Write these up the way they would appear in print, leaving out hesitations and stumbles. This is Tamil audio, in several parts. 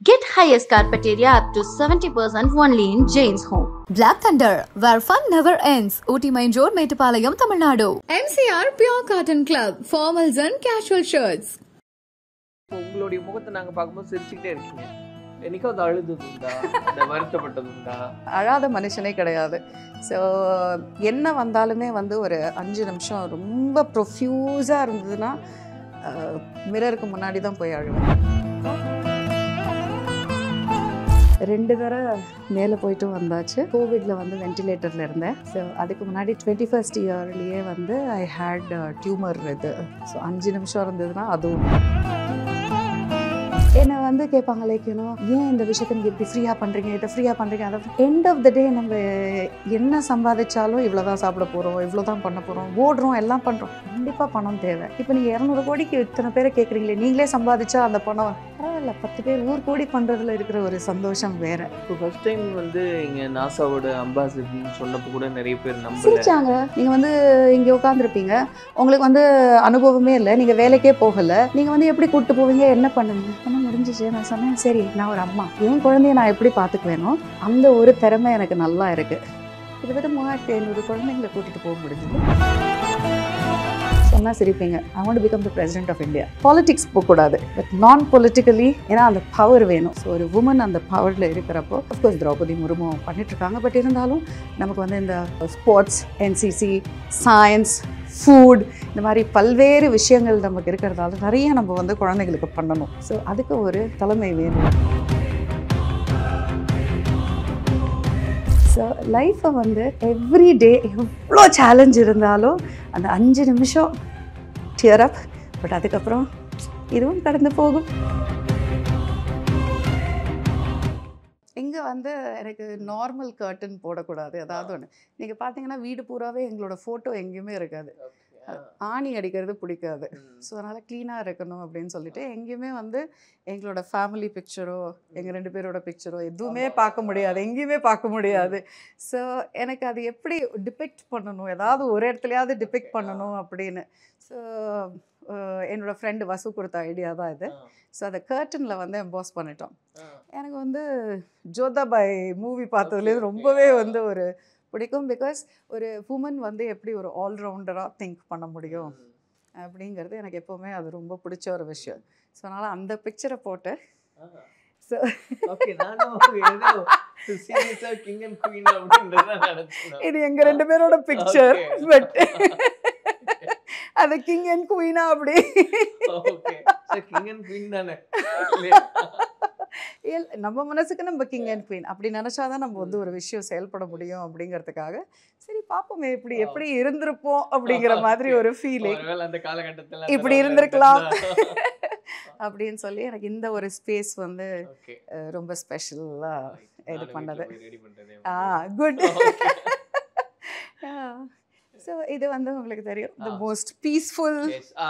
Get highest carpet area up to 70% only in Jane's Home. Black Thunder, where fun never ends. Ooty Main Road, Mettupalayam, Tamil Nadu. MCR Pure Cotton Club, formals and casual shirts. உங்களுடைய முகத்தை நாங்க பார்க்கும்போது சிரிச்சுக்கிட்டே இருக்கீங்க. என்னைக்காவது அழுதது உண்டா? அந்த வருத்தப்பட்டது உண்டா? அழாத மனுஷனே கிடையாது. ஸோ என்ன வந்தாலுமே வந்து ஒரு 5 நிமிஷம் ரொம்ப ப்ரொஃப்யூஸாக இருந்ததுன்னா மிரருக்கு முன்னாடி தான் போய் அழுவேன். 2 தடவை மேலே போயிட்டு வந்தாச்சு. கோவிடில் வந்து வென்டிலேட்டரில் இருந்தேன். ஸோ அதுக்கு முன்னாடி 21st இயர்லேயே வந்து ஐ ஹேட் டியூமர் இது. ஸோ 5 நிமிஷம் இருந்ததுன்னா அதுவும் என்னை வந்து கேட்பாங்க லைக்கணும், ஏன் இந்த விஷயத்தை நீங்கள் இப்படி ஃப்ரீயாக பண்ணுறீங்க, இதை ஃப்ரீயாக பண்ணுறீங்க. அதை எண்ட் ஆஃப் த டே நம்ம என்ன சம்பாதிச்சாலும் இவ்வளோ தான் சாப்பிட போகிறோம், இவ்வளோ தான் பண்ண போகிறோம், ஓடுறோம், எல்லாம் பண்ணுறோம். கண்டிப்பாக பணம் தேவை. இப்போ நீங்கள் 200 கோடிக்கு இத்தனை பேரை கேட்குறீங்களே, நீங்களே சம்பாதிச்சா அந்த பணம் பரவாயில்ல. 10 பேர் 100 கோடி பண்ணுறதுல இருக்கிற ஒரு சந்தோஷம் வேறு. இப்போ ஃபர்ஸ்ட் டைம் வந்து இங்கே நாசாவோட அம்பாசிடர்னு சொன்னப்போ கூட நிறைய பேர் சிரிச்சாங்க. நீங்கள் வந்து இங்கே உட்காந்துருப்பீங்க, உங்களுக்கு வந்து அனுபவமே இல்லை, நீங்கள் வேலைக்கே போகலை, நீங்கள் வந்து எப்படி கூப்பிட்டு போவீங்க, என்ன பண்ணுவீங்க? ஆனால் முடிஞ்சிச்சு. நான் சொன்னேன், சரி நான் ஒரு அம்மா, என் குழந்தைய நான் எப்படி பார்த்துக்குவேனோ அந்த ஒரு திறமை எனக்கு நல்லா இருக்குது. கிட்டத்தட்ட 3500 குழந்தைங்களை கூட்டிகிட்டு போக முடிஞ்சது. சொன்னால் சிரிப்பீங்க, I want to become the president of India. Politics போகக்கூடாது, பட் நான் பொலிட்டிக்கலி, ஏன்னா அந்த பவர் வேணும். ஸோ ஒரு உமன் அந்த பவரில் இருக்கிறப்போ அஃப்கோர்ஸ் திரௌபதி முர்மு பண்ணிட்டுருக்காங்க. பட் இருந்தாலும் நமக்கு வந்து இந்த ஸ்போர்ட்ஸ், என்சிசி, சயின்ஸ், ஃபுட், இந்த மாதிரி பல்வேறு விஷயங்கள் நமக்கு இருக்கிறதால நிறைய நம்ம வந்து குழந்தைங்களுக்கு பண்ணணும். ஸோ அதுக்கு ஒரு தலைமை வேணும். ஸோ லைஃப்பை வந்து எவ்ரி டே எவ்வளோ சேலஞ்ச் இருந்தாலும் அந்த 5 நிமிஷம் டியர் அப், பட் அதுக்கப்புறம் இதுவும் கடந்து போகும். இங்கே வந்து எனக்கு நார்மல் கர்டன் போடக்கூடாது. ஏதாவது ஒன்று நீங்கள் பார்த்தீங்கன்னா வீடு பூராவே எங்களோட ஃபோட்டோ எங்கேயுமே இருக்காது. ஆணி அடிக்கிறது பிடிக்காது. ஸோ அதனால் க்ளீனாக இருக்கணும் அப்படின்னு சொல்லிட்டு எங்கேயுமே வந்து எங்களோட ஃபேமிலி பிக்சரோ எங்கள் 2 பேரோட பிக்சரோ எதுவுமே பார்க்க முடியாது, எங்கேயுமே பார்க்க முடியாது. ஸோ எனக்கு அது எப்படி டிபெக்ட் பண்ணணும், ஏதாவது ஒரு இடத்துலையாவது டிபெக்ட் பண்ணணும் அப்படின்னு. ஸோ என்னோடய ஃப்ரெண்டு வசு கொடுத்த ஐடியா தான் இது. ஸோ அதை கர்டனில் வந்து எம்பாஸ் பண்ணிட்டோம். எனக்கு வந்து ஜோதாபாய் மூவி பார்த்ததுலேருந்து ரொம்பவே வந்து ஒரு பிடிக்கும். பிகாஸ் ஒரு உமன் வந்து எப்படி ஒரு ஆல்ரவுண்டராக திங்க் பண்ண முடியும் அப்படிங்கிறது எனக்கு எப்போவுமே அது ரொம்ப பிடிச்ச ஒரு விஷயம். ஸோ அதனால் அந்த பிக்சரை போட்டு ஸோ இது எங்கள் 2 பேரோட பிக்சர். பட் அது கிங் அண்ட் குவீனா அப்படி நம்ம மனசுக்கு நம்ம கிங் அண்ட் குவீன் அப்படி நினச்சாதான் நம்ம வந்து ஒரு விஷயம் செயல்பட முடியும் அப்படிங்கிறதுக்காக சரி பார்ப்போமே எப்படி எப்படி இருந்திருப்போம் அப்படிங்கிற மாதிரி ஒரு ஃபீலிங், இப்படி இருந்திருக்கலாம் அப்படின்னு சொல்லி எனக்கு இந்த ஒரு ஸ்பேஸ் வந்து ரொம்ப ஸ்பெஷலாக இது பண்ணது. குட். ஸோ இது வந்து உங்களுக்கு தெரியும் தி மோஸ்ட் பீஸ்ஃபுல்.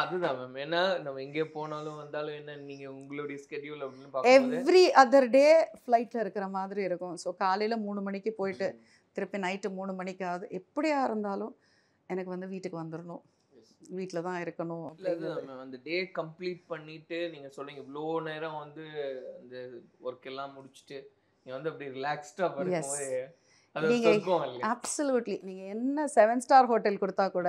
அதுதான் மேம். ஏன்னா நம்ம எங்கே போனாலும் வந்தாலும் என்ன நீங்கள் உங்களுடைய ஸ்கெட்யூல் அப்படின்னு பார்க்கும்போது எவ்ரி அதர் டே ஃப்ளைட்டில் இருக்கிற மாதிரி இருக்கும். ஸோ காலையில் 3 மணிக்கு போயிட்டு திருப்பி நைட்டு 3 மணிக்காவது எப்படியா இருந்தாலும் எனக்கு வந்து வீட்டுக்கு வந்துடணும், வீட்டில் தான் இருக்கணும். அந்த டே கம்ப்ளீட் பண்ணிவிட்டு நீங்கள் சொல்லுங்க இவ்வளோ நேரம் வந்து அந்த ஒர்க் எல்லாம் முடிச்சுட்டு நீங்கள் வந்து அப்படி ரிலாக்ஸ்டாக பண்ணும்போது அப்சல்யூட்லி நீங்கள் என்ன 7 ஸ்டார் ஹோட்டல் கொடுத்தா கூட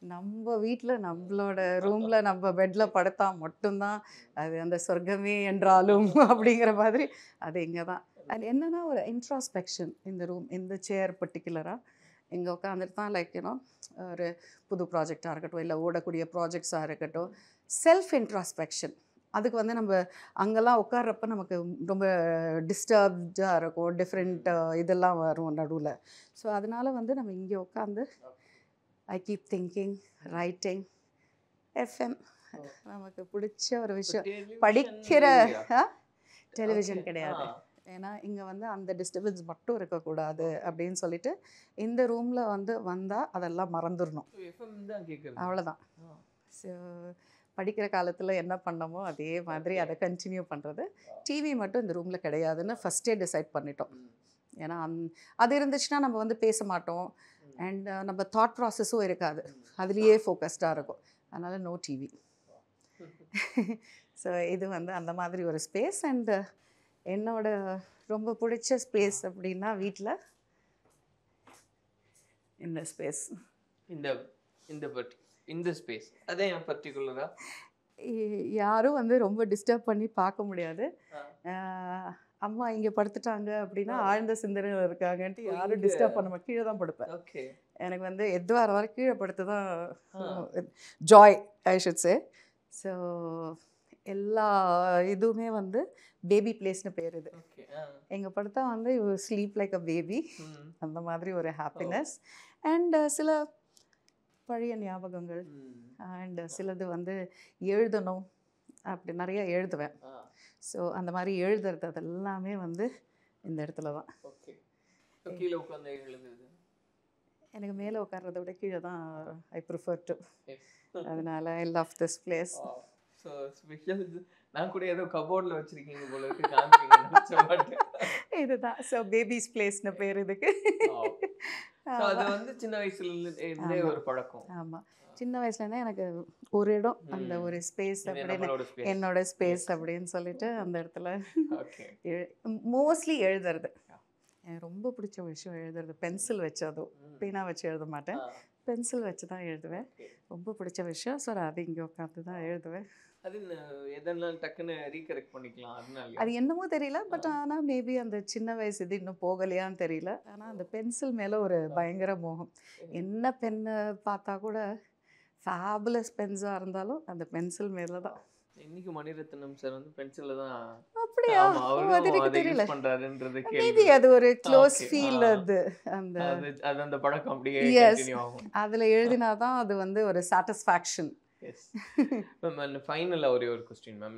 நம்ம வீட்டில் நம்மளோட ரூமில் நம்ம பெட்டில் படுத்தா மட்டும்தான் அது அந்த சொர்க்கமே என்றாலும் அப்படிங்கிற மாதிரி அது இங்கே தான். அது என்னென்னா ஒரு இன்ட்ராஸ்பெக்ஷன். இந்த ரூம், இந்த சேர் பர்டிகுலராக இங்கே உட்காந்துட்டு தான் லைக் யூனோ ஒரு புது ப்ராஜெக்டாக இருக்கட்டும், இல்லை ஓடக்கூடிய ப்ராஜெக்ட்ஸாக இருக்கட்டும், செல்ஃப் இன்ட்ராஸ்பெக்ஷன். அதுக்கு வந்து நம்ம அங்கெல்லாம் உட்கார்றப்ப நமக்கு ரொம்ப டிஸ்டர்ப்டாக இருக்கும், டிஃப்ரெண்ட் இதெல்லாம் வரும் நடுவில். ஸோ அதனால் வந்து நம்ம இங்கே உட்காந்து I keep thinking, writing, FM நமக்கு பிடிச்ச ஒரு விஷயம். படிக்கிற டெலிவிஷன் கிடையாது, ஏன்னா இங்கே வந்து அந்த டிஸ்டர்பன்ஸ் மட்டும் இருக்கக்கூடாது அப்படின்னு சொல்லிட்டு இந்த ரூமில் வந்து வந்தால் அதெல்லாம் மறந்துடணும், அவ்வளோதான். ஸோ படிக்கிற காலத்தில் என்ன பண்ணமோ அதே மாதிரி அதை கண்டினியூ பண்ணுறது. டிவி மட்டும் இந்த ரூமில் கிடையாதுன்னு ஃபஸ்ட்டே டிசைட் பண்ணிட்டோம். ஏன்னா அது இருந்துச்சுன்னா நம்ம வந்து பேச மாட்டோம் அண்ட் நம்ம தாட் ப்ராசஸும் இருக்காது, அதுலேயே ஃபோக்கஸ்டாக இருக்கும். அதனால் நோ டிவி. ஸோ இது வந்து அந்த மாதிரி ஒரு ஸ்பேஸ். அண்ட் என்னோட ரொம்ப பிடிச்ச ஸ்பேஸ் அப்படின்னா வீட்டில் இந்த ஸ்பேஸ், இந்த ஸ்பேஸ். அதே பர்டிகுலரா யாரும் வந்து ரொம்ப டிஸ்டர்ப் பண்ணி பார்க்க முடியாது. அம்மா இங்கே படுத்துட்டாங்க அப்படின்னா ஆழ்ந்த சிந்தனையில் இருக்காங்கன்ட்டு யாரும் டிஸ்டர்ப் பண்ண கீழே தான் படுப்பேன். ஓகே. எனக்கு வந்து எதுவாக இருந்தாலும் கீழே படுத்து தான் Joy I should say. So எல்லா இதுவுமே வந்து பேபி பிளேஸ்னு பேர். இது எங்கே படுத்தா வந்து ஸ்லீப் லைக் அ பேபி, அந்த மாதிரி ஒரு ஹாப்பினஸ். அண்ட் சில பழைய ஞாபகங்கள் அண்ட் சிலது வந்து எழுதணும், அப்படி நிறைய எழுதுவேன். ஸோ அந்த மாதிரி எழுதுறது அதெல்லாமே வந்து இந்த இடத்துல தான். கீழே உட்காந்து எழுதுறது எனக்கு மேலே உட்கார்றத விட கீழே தான் ஐ ப்ரிஃபர் டு. அதனால I love this place. So special. நான் கூட ஏதோ கபோர்டில் வச்சுருக்கீங்க போல இருக்கு, காமிப்பீங்க. இதுதான் ஸோ பேபிஸ் பிளேஸ்னு பேர் இதுக்கு. அது வந்து சின்ன வயசுல இருந்தே ஒரு பழக்கம். ஆமாம், சின்ன வயசுலேருந்தே எனக்கு ஒரு இடம், அந்த ஒரு ஸ்பேஸ் அப்படின்னு என்னோட ஸ்பேஸ் அப்படின்னு சொல்லிட்டு அந்த இடத்துல மோஸ்ட்லி எழுதுறது எனக்கு ரொம்ப பிடிச்ச விஷயம். எழுதுறது பென்சில் வச்சு, அதுவும் பேனா வச்சு எழுத மாட்டேன், பென்சில் வச்சு தான் எழுதுவேன். ரொம்ப பிடிச்ச விஷயம். ஸோ அது இங்கே உட்காந்து தான் எழுதுவேன். அது எதெல்லாம் டக்குன்னு ரீகரெக்ட் பண்ணிக்கலாம் அதனால அது என்னமோ தெரியல. பட் ஆனால் மேபி அந்த சின்ன வயசு இது இன்னும் போகலையான்னு தெரியல. ஆனால் அந்த பென்சில் மேலே ஒரு பயங்கர மோகம். என்ன பெண்ணை பார்த்தா கூட ஃபேபுலஸ் பென்ஸாக இருந்தாலும் அந்த பென்சில் மேலே தான். இன்னைக்கு மணிரத்னம் சார் வந்து பென்சிலில் தான். அப்படியா? அது எனக்கு தெரியல. மேபி அது ஒரு க்ளோஸ் ஃபீல். அது அந்த பழக்கம் அப்படியே கண்டினியூ ஆகும். அதில் எழுதினாதான் அது வந்து ஒரு சாட்டிஸ்ஃபேக்ஷன். மேம் ஃபைனலாக ஒரே ஒரு கொஸ்டின் மேம்.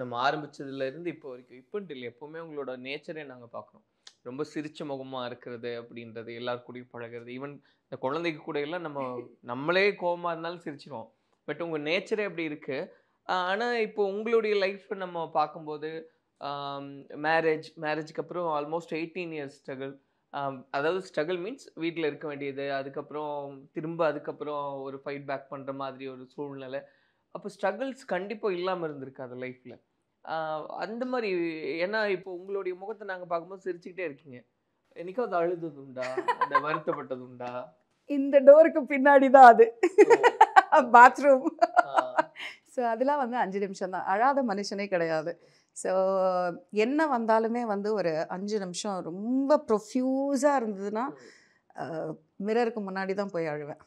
நம்ம ஆரம்பிச்சதுலேருந்து இப்போ வரைக்கும், இப்போன்ட்டு இல்லை, எப்போவுமே உங்களோட நேச்சரே நாங்கள் பார்க்குறோம். ரொம்ப சிரிச்ச முகமாக இருக்கிறது அப்படின்றது, எல்லார் கூடயும் பழகிறது, ஈவன் இந்த குழந்தைக்கு கூட எல்லாம் நம்மளே கோபமாக இருந்தாலும் சிரிச்சிருவோம். பட் உங்கள் நேச்சரே அப்படி இருக்குது. ஆனால் இப்போ உங்களுடைய லைஃப் நம்ம பார்க்கும்போது மேரேஜுக்கு அப்புறம் ஆல்மோஸ்ட் 18 years ஸ்ட்ரகிள். அதாவது ஸ்ட்ரகிள் மீன்ஸ் வீட்டில் இருக்க வேண்டியது, அதுக்கப்புறம் அதுக்கப்புறம் ஒரு ஃபைட் பேக் பண்ணுற மாதிரி ஒரு சூழ்நிலை. அப்போ ஸ்ட்ரகிள்ஸ் கண்டிப்பாக இல்லாமல் இருந்திருக்காது லைஃப்பில். அந்த மாதிரி, ஏன்னா இப்போ உங்களுடைய முகத்தை நாங்கள் பார்க்கும்போது சிரிச்சுக்கிட்டே இருக்கீங்க. என்னைக்காவது அழுதது உண்டா, அந்த வருத்தப்பட்டது உண்டா? இந்த டோருக்கு பின்னாடி தான் அது பாத்ரூம். ஸோ அதெல்லாம் வந்து 5 நிமிஷம் தான். அழாத மனுஷனே கிடையாது. ஸோ என்ன வந்தாலுமே வந்து ஒரு 5 நிமிஷம் ரொம்ப ப்ரொஃப்யூஸாக இருந்ததுன்னா மிரருக்கு முன்னாடி தான் போய் அழுவேன்.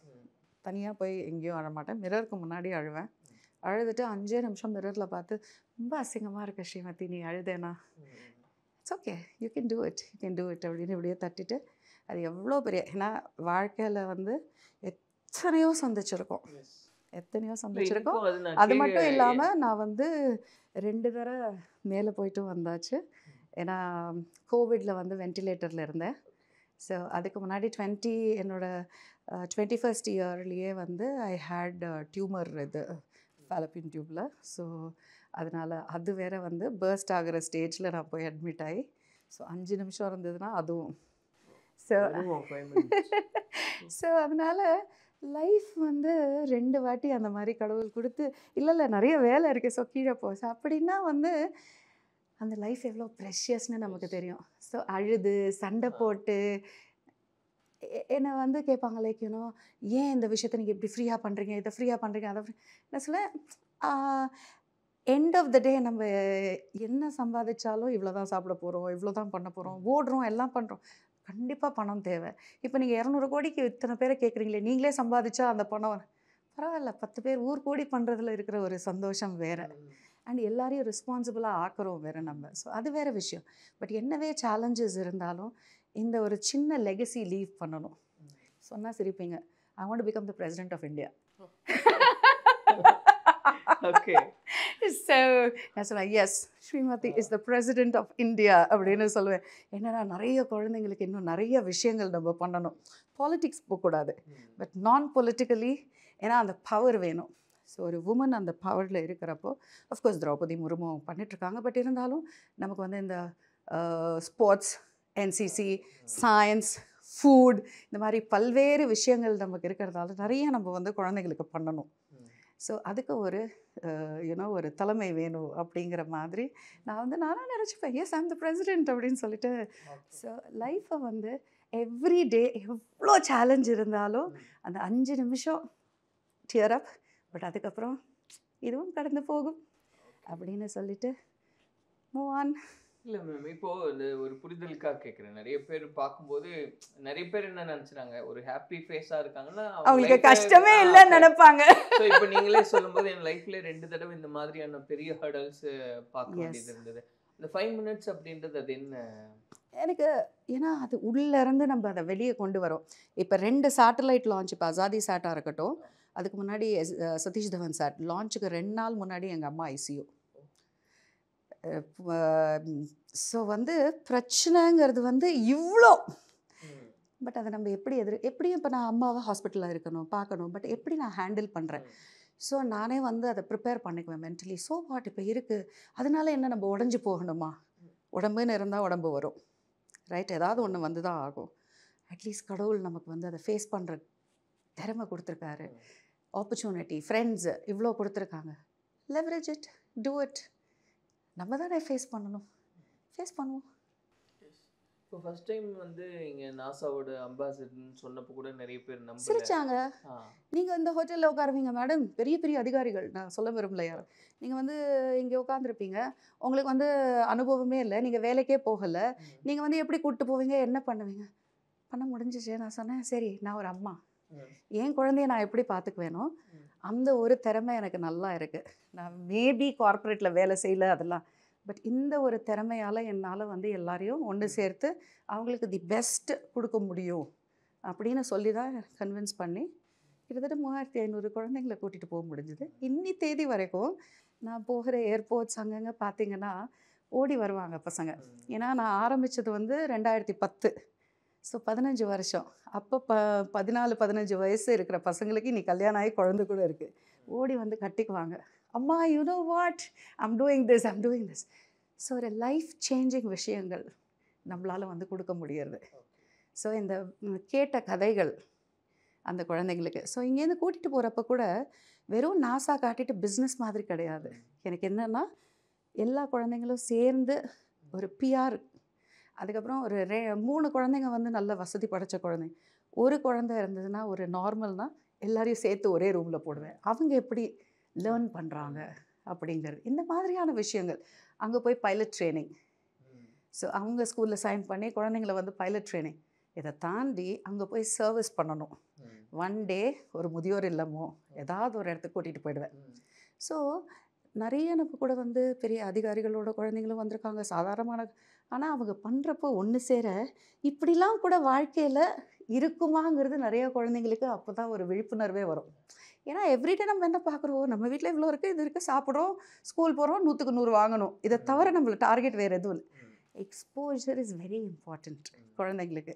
தனியாக போய் எங்கேயும் அழமாட்டேன், மிரருக்கு முன்னாடி அழுவேன். அழுதுட்டு 5 நிமிஷம் மிரரில் பார்த்து, ரொம்ப அசிங்கமாக இருக்க ஸ்ரீமதி, நீ அழுதேனா, it's okay, you can do it அப்படின்னு இப்படியே தட்டிட்டு, அது எவ்வளோ பெரிய, ஏன்னா வாழ்க்கையில் வந்து எத்தனையோ சந்திச்சிருக்கோம். அது மட்டும் இல்லாமல் நான் வந்து 2 தடவை மேலே போயிட்டு வந்தாச்சு. ஏன்னா கோவிடில் வந்து வென்டிலேட்டரில் இருந்தேன். ஸோ அதுக்கு முன்னாடி என்னோட 21st இயர்லேயே வந்து ஐ ஹேட் டியூமர், இது ஃபாலப்பின் டியூப்பில். ஸோ அதனால் அது வேறு வந்து பர்ஸ்ட் ஆகிற ஸ்டேஜில் நான் போய் அட்மிட் ஆகி, ஸோ 5 நிமிஷம் இருந்ததுன்னா அதுவும். ஸோ அதனால் லைஃப் வந்து 2 வாட்டி அந்த மாதிரி கடவுள் கொடுத்து, இல்லை நிறைய வேலை இருக்குது, ஸோ கீழே போச்சு அப்படின்னா வந்து அந்த லைஃப் எவ்வளோ ப்ரெஷியஸ்னு நமக்கு தெரியும். ஸோ அழுது சண்டை போட்டு என்னை வந்து கேட்பாங்க, லைக் ஏன் இந்த விஷயத்தை நீங்கள் இப்படி ஃப்ரீயாக பண்ணுறீங்க, இதை ஃப்ரீயாக பண்ணுறீங்க, அதை நான் சொல்லுவேன், எண்ட் ஆஃப் த டே நம்ம என்ன சம்பாதிச்சாலும் இவ்வளோ தான் சாப்பிட போகிறோம், இவ்வளோ தான் பண்ண போகிறோம், ஓடுறோம், எல்லாம் பண்ணுறோம். கண்டிப்பாக பணம் தேவை. இப்போ நீங்கள் 200 கோடிக்கு இத்தனை பேரை கேட்குறீங்களே, நீங்களே சம்பாதிச்சா அந்த பணம் பரவாயில்ல, 10 பேர் ஊர் கோடி பண்ணுறதுல இருக்கிற ஒரு சந்தோஷம் வேறு. அண்ட் எல்லாரையும் ரெஸ்பான்சிபிளாக ஆக்குறோம் வேறு நம்ம. ஸோ அது வேறு விஷயம். பட் என்னவே சேலஞ்சஸ் இருந்தாலும் இந்த ஒரு சின்ன லெகசி லீவ் பண்ணணும். சொன்னால் சிரிப்பீங்க, I want to become the president of India. So நான் சொல்லுவேன், yes, Srimathi is the president of India அப்படின்னு சொல்லுவேன். என்னன்னா நிறைய குழந்தைங்களுக்கு இன்னும் நிறைய விஷயங்கள் நம்ம பண்ணணும். பாலிட்டிக்ஸ் போகக்கூடாது, பட் நான் பொலிட்டிக்கலி, ஏன்னா அந்த பவர் வேணும். ஸோ ஒரு உமன் அந்த பவரில் இருக்கிறப்போ, அஃப்கோர்ஸ் திரௌபதி முர்மு பண்ணிகிட்ருக்காங்க, பட் இருந்தாலும் நமக்கு வந்து இந்த ஸ்போர்ட்ஸ், என்சிசி, சயின்ஸ், ஃபுட், இந்த மாதிரி பல்வேறு விஷயங்கள் நமக்கு இருக்கிறதால நிறைய நம்ம வந்து குழந்தைங்களுக்கு பண்ணணும். ஸோ அதுக்கு ஒரு ஒரு தலைமை வேணும் அப்படிங்கிற மாதிரி நானும் நினச்சிப்பேன், எஸ் ஐம் த பிரசிடென்ட் அப்படின்னு சொல்லிட்டு. ஸோ லைஃப்பை வந்து எவ்ரி டே எவ்வளோ சேலஞ்ச் இருந்தாலும் அந்த 5 நிமிஷம் டியர் அப், பட் அதுக்கப்புறம் இதுவும் கடந்து போகும் அப்படின்னு சொல்லிட்டு மூவ் ஆன். இல்லை மேம், இப்போது இந்த ஒரு புரிதலுக்காக கேட்குறேன். நிறைய பேர் பார்க்கும்போது நிறைய பேர் என்ன நினச்சினாங்க, ஒரு ஹாப்பி ஃபேஸாக இருக்காங்கன்னா அவங்களுக்கு கஷ்டமே இல்லைன்னு நினைப்பாங்க. ஸோ இப்போ நீங்களே சொல்லும்போது என் லைஃப்ல 2 தடவை இந்த மாதிரியான பெரிய ஹர்டல்ஸ் பார்க்க வேண்டியது இருந்தது. இந்த 5 minutes அப்படின்றது அது என்ன எனக்கு, ஏன்னா அது உள்ளேருந்து நம்ம அதை வெளியே கொண்டு வரோம். இப்போ 2 சேட்டலைட் லான்ச், இப்போ அசாதி சேட்டாக இருக்கட்டும், அதுக்கு முன்னாடி சதீஷ் தவன் சேட் லான்ச்சுக்கு 2 நாள் முன்னாடி எங்கள் அம்மா ஐசியூ. ஸோ வந்து பிரச்சனைங்கிறது வந்து இவ்வளோ, பட் அதை நம்ம எப்படியும் இப்போ நான் அம்மாவை ஹாஸ்பிட்டலில் இருக்கணும் பார்க்கணும், பட் எப்படி நான் ஹேண்டில் பண்ணுறேன். ஸோ நானே வந்து அதை ப்ரிப்பேர் பண்ணிக்குவேன் மென்டலி. ஸோ வாட் இப்போ இருக்குது, அதனால என்ன நம்ம உடஞ்சி போகணுமா? உடம்புன்னு இருந்தால் உடம்பு வரும், ரைட்? ஏதாவது ஒன்று வந்து தான் ஆகும். அட்லீஸ்ட் கடவுள் நமக்கு வந்து அதை ஃபேஸ் பண்ணுற திறமை கொடுத்துருக்காரு, ஆப்பர்ச்சுனிட்டி, ஃப்ரெண்ட்ஸு இவ்வளோ கொடுத்துருக்காங்க. Leverage it, do it. நம்ம தானே ஃபேஸ் பண்ணுவோம். இப்போ ஃபர்ஸ்ட் டைம் வந்து இங்கே நாசாவோட அம்பாசிடர்னு சொன்னப்போ கூட நிறைய பேர் சிரிச்சாங்க. நீங்கள் இந்த ஹோட்டலில் உட்காருவீங்க மேடம், பெரிய பெரிய அதிகாரிகள், நான் சொல்ல விரும்பல யாரும், நீங்கள் வந்து இங்கே உட்காந்துருப்பீங்க, உங்களுக்கு வந்து அனுபவமே இல்லை, நீங்கள் வேலைக்கே போகலை, நீங்கள் வந்து எப்படி கூப்பிட்டு போவீங்க, என்ன பண்ணுவீங்க? பண்ண முடிஞ்சிச்சு. நான் சொன்னேன், சரி நான் ஒரு அம்மா, என் குழந்தைய நான் எப்படி பார்த்துக்குவேனோ அந்த ஒரு திறமை எனக்கு நல்லா இருக்குது. நான் மேபி கார்ப்பரேட்டில் வேலை செய்யலை அதெல்லாம், பட் இந்த ஒரு திறமையால் என்னால் வந்து எல்லாரையும் ஒன்று சேர்த்து அவங்களுக்கு தி பெஸ்ட் கொடுக்க முடியும் அப்படின்னு சொல்லி தான் கன்வின்ஸ் பண்ணி கிட்டத்தட்ட 3500 குழந்தைங்களை கூட்டிகிட்டு போக முடிஞ்சுது. இன்னி தேதி வரைக்கும் நான் போகிற ஏர்போர்ட்ஸ் அங்கங்கே பார்த்தீங்கன்னா ஓடி வருவாங்க பசங்க. ஏன்னா நான் ஆரம்பித்தது வந்து 2010, ஸோ 15 வருஷம். அப்போ 14-15 வயசு இருக்கிற பசங்களுக்கு இன்னைக்கு கல்யாணம் ஆகி குழந்தை கூட இருக்குது. ஓடி வந்து கட்டிக்குவாங்க, அம்மா you know what I'm doing this. So ஒரு லைஃப் சேஞ்சிங் விஷயங்கள் நம்மளால் வந்து கொடுக்க முடியறது. ஸோ இந்த கேட்ட கதைகள் அந்த குழந்தைங்களுக்கு. ஸோ இங்கேருந்து கூட்டிகிட்டு போகிறப்ப கூட வெறும் நாசா காட்டிட்டு பிஸ்னஸ் மாதிரி கிடையாது. எனக்கு என்னென்னா எல்லா குழந்தைங்களும் சேர்ந்து ஒரு பிஆர், அதுக்கப்புறம் ஒரு 3 குழந்தைங்க வந்து நல்ல வசதி படைத்த குழந்தைங்க, ஒரு குழந்தை இருந்ததுன்னா ஒரு நார்மல்னால் எல்லாரையும் சேர்த்து ஒரே ரூமில் போடுவேன். அவங்க எப்படி லேர்ன் பண்ணுறாங்க அப்படிங்கிறது, இந்த மாதிரியான விஷயங்கள். அங்கே போய் பைலட் ட்ரைனிங், ஸோ அவங்க ஸ்கூலில் சைன் பண்ணி குழந்தைங்கள வந்து பைலட் ட்ரைனிங். இதை தாண்டி அங்கே போய் சர்வீஸ் பண்ணணும். 1 டே ஒரு முதியோர் இல்லமோ ஏதாவது ஒரு இடத்துக்கு கூட்டிகிட்டு போயிடுவேன். ஸோ நிறைய நம்ம கூட வந்து பெரிய அதிகாரிகளோட குழந்தைங்களும் வந்திருக்காங்க, சாதாரணமான. ஆனால் அவங்க பண்ணுறப்போ ஒன்று சேர இப்படிலாம் கூட வாழ்க்கையில் இருக்குமாங்கிறது நிறைய குழந்தைங்களுக்கு அப்போ தான் ஒரு விழிப்புணர்வே வரும். ஏன்னா எவ்ரிடே நம்ம என்ன பார்க்குறோம், நம்ம வீட்டில் இவ்வளோ இருக்குது, இது இருக்குது, சாப்பிட்றோம், ஸ்கூல் போகிறோம், 100க்கு 100 வாங்கணும், இதை தவிர நம்மளுக்கு டார்கெட் வேறு எதுவும் இல்லை. எக்ஸ்போஜர் இஸ் வெரி இம்பார்ட்டண்ட் குழந்தைங்களுக்கு.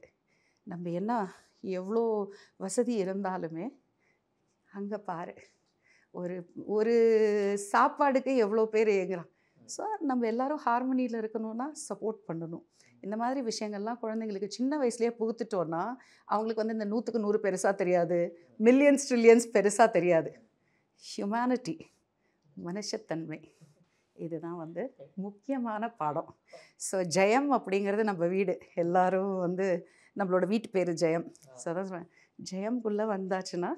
நம்ம என்ன எவ்வளோ வசதி இருந்தாலுமே அங்கே பாரு, ஒரு சாப்பாடுக்கு எவ்வளோ பேர் ஏங்குறான். ஸோ நம்ம எல்லோரும் ஹார்மோனியில் இருக்கணும்னா சப்போர்ட் பண்ணணும். இந்த மாதிரி விஷயங்கள்லாம் குழந்தைங்களுக்கு சின்ன வயசுலேயே புகுத்துட்டோன்னா அவங்களுக்கு வந்து இந்த 100க்கு 100 பெருசாக தெரியாது, மில்லியன்ஸ் ட்ரில்லியன்ஸ் பெருசாக தெரியாது. ஹியூமனிட்டி, மனுஷத்தன்மை, இதுதான் வந்து முக்கியமான பாடம். ஸோ ஜெயம் அப்படிங்கிறது நம்ம வீடு, எல்லோரும் வந்து நம்மளோட வீட்டு பேர் ஜெயம். ஸோ அதான் சொல்லுவேன், ஜெயம்குள்ளே வந்தாச்சுன்னா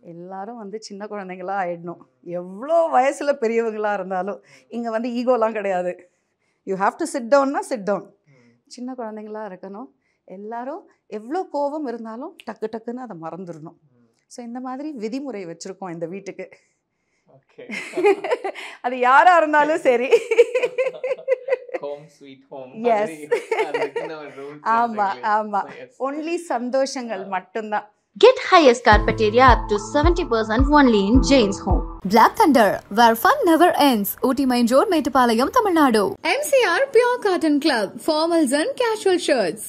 எல்லாரும் வந்து சின்ன குழந்தைங்களாக ஆகிடணும். எவ்வளோ வயசில் பெரியவங்களாக இருந்தாலும் இங்கே வந்து ஈகோலாம் கிடையாது. யூ ஹாவ் டு சிட் டவுன்னா சிட் டவுன். சின்ன குழந்தைங்களாக இருக்கணும். எல்லாரும் எவ்வளோ கோபம் இருந்தாலும் டக்கு டக்குன்னு அதை மறந்துடணும். ஸோ இந்த மாதிரி விதிமுறை வச்சுருக்கோம் இந்த வீட்டுக்கு. அது யாராக இருந்தாலும் சரி. ஆமாம், ஒன்லி சந்தோஷங்கள் மட்டும்தான். Get highest carpet area up to 70% only in Jane's Home. Black Thunder, where fun never ends. Ooty Main Road, Mettupalayam, Tamil Nadu. MCR Pure Cotton Club, formals and casual shirts.